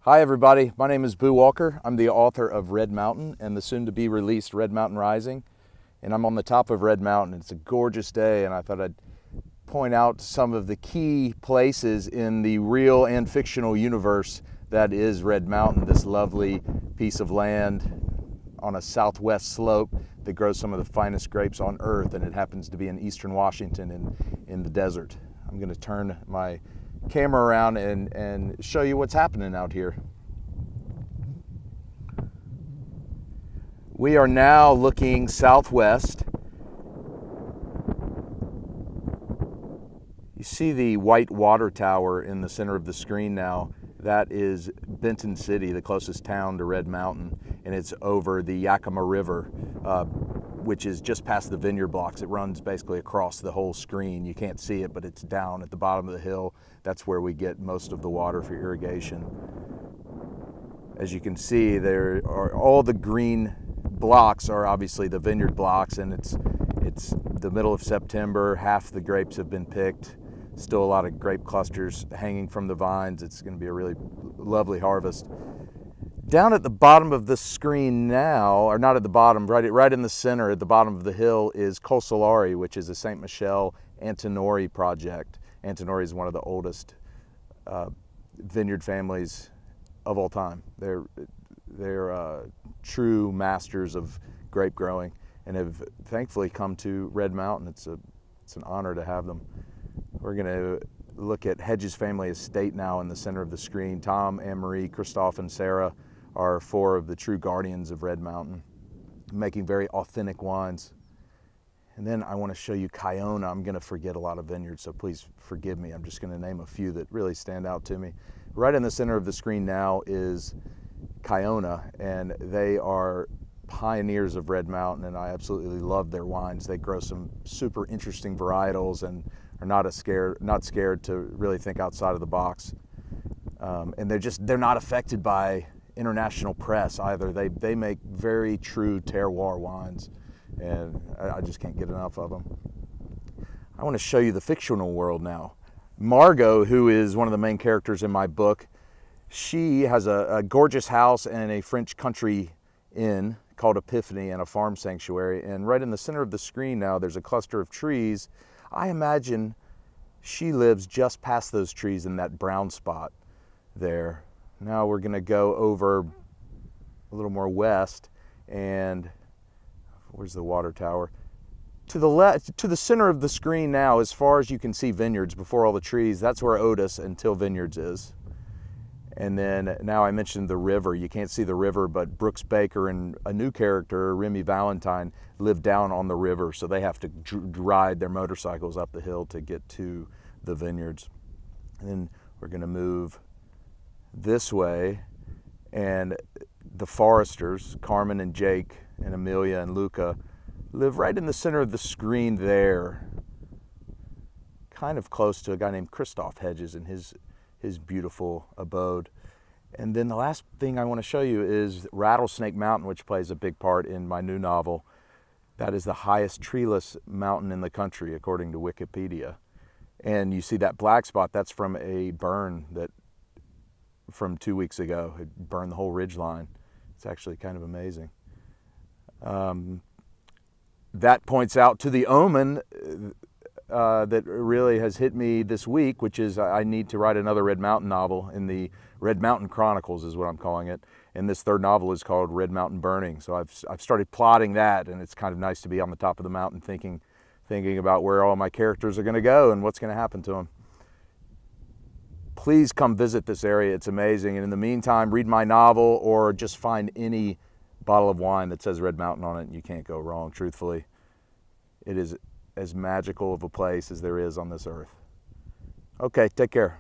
Hi everybody, my name is Boo Walker. I'm the author of Red Mountain and the soon-to-be released Red Mountain Rising. And I'm on the top of Red Mountain. It's a gorgeous day and I thought I'd point out some of the key places in the real and fictional universe that is Red Mountain, this lovely piece of land on a southwest slope that grows some of the finest grapes on earth, and it happens to be in eastern Washington in the desert. I'm going to turn my camera around and show you what's happening out here. We are now looking southwest. You see the white water tower in the center of the screen now. That is Benton City, the closest town to Red Mountain, and it's over the Yakima River, which is just past the vineyard blocks. It runs basically across the whole screen. You can't see it, but it's down at the bottom of the hill. That's where we get most of the water for irrigation. As you can see, there are all the green blocks are obviously the vineyard blocks, and it's the middle of September. Half the grapes have been picked. Still a lot of grape clusters hanging from the vines. It's going to be a really lovely harvest. Down at the bottom of the screen now, or not at the bottom, right in the center at the bottom of the hill is Colsolari, which is a St. Michel Antinori project. Antinori is one of the oldest vineyard families of all time. They're true masters of grape growing and have thankfully come to Red Mountain. It's an honor to have them. We're going to look at Hedges Family Estate now in the center of the screen. Tom, Anne-Marie, Christophe, and Sarah are four of the true guardians of Red Mountain, making very authentic wines. And then I want to show you Kiona. I'm going to forget a lot of vineyards, so please forgive me. I'm just going to name a few that really stand out to me. Right in the center of the screen now is Kiona, and they are pioneers of Red Mountain, and I absolutely love their wines. They grow some super interesting varietals and are not scared to really think outside of the box. And they're not affected by international press either. They make very true terroir wines, and I just can't get enough of them. I want to show you the fictional world now. Margot, who is one of the main characters in my book, she has a gorgeous house and a French country inn called Epiphany and a farm sanctuary. And right in the center of the screen now, there's a cluster of trees. I imagine she lives just past those trees in that brown spot there. Now we're going to go over a little more west, and where's the water tower? To the left, to the center of the screen now, as far as you can see vineyards before all the trees, that's where Otis until Vineyards is. And then now I mentioned the river. You can't see the river, but Brooks Baker and a new character, Remy Valentine, live down on the river, so they have to ride their motorcycles up the hill to get to the vineyards. And then we're going to move this way, and the Foresters, Carmen and Jake and Amelia and Luca, live right in the center of the screen there, kind of close to a guy named Christophe Hedges and his beautiful abode. And then the last thing I want to show you is Rattlesnake Mountain, which plays a big part in my new novel. That is the highest treeless mountain in the country, according to Wikipedia. And you see that black spot, that's from a burn from 2 weeks ago. It burned the whole ridge line. It's actually kind of amazing. That points out to the omen that really has hit me this week, which is I need to write another Red Mountain novel. In the Red Mountain Chronicles is what I'm calling it. And this third novel is called Red Mountain Burning. So I've started plotting that, and it's kind of nice to be on the top of the mountain thinking about where all my characters are going to go and what's going to happen to them. Please come visit this area. It's amazing. And in the meantime, read my novel or just find any bottle of wine that says Red Mountain on it, and you can't go wrong, truthfully. It is as magical of a place as there is on this earth. Okay, take care.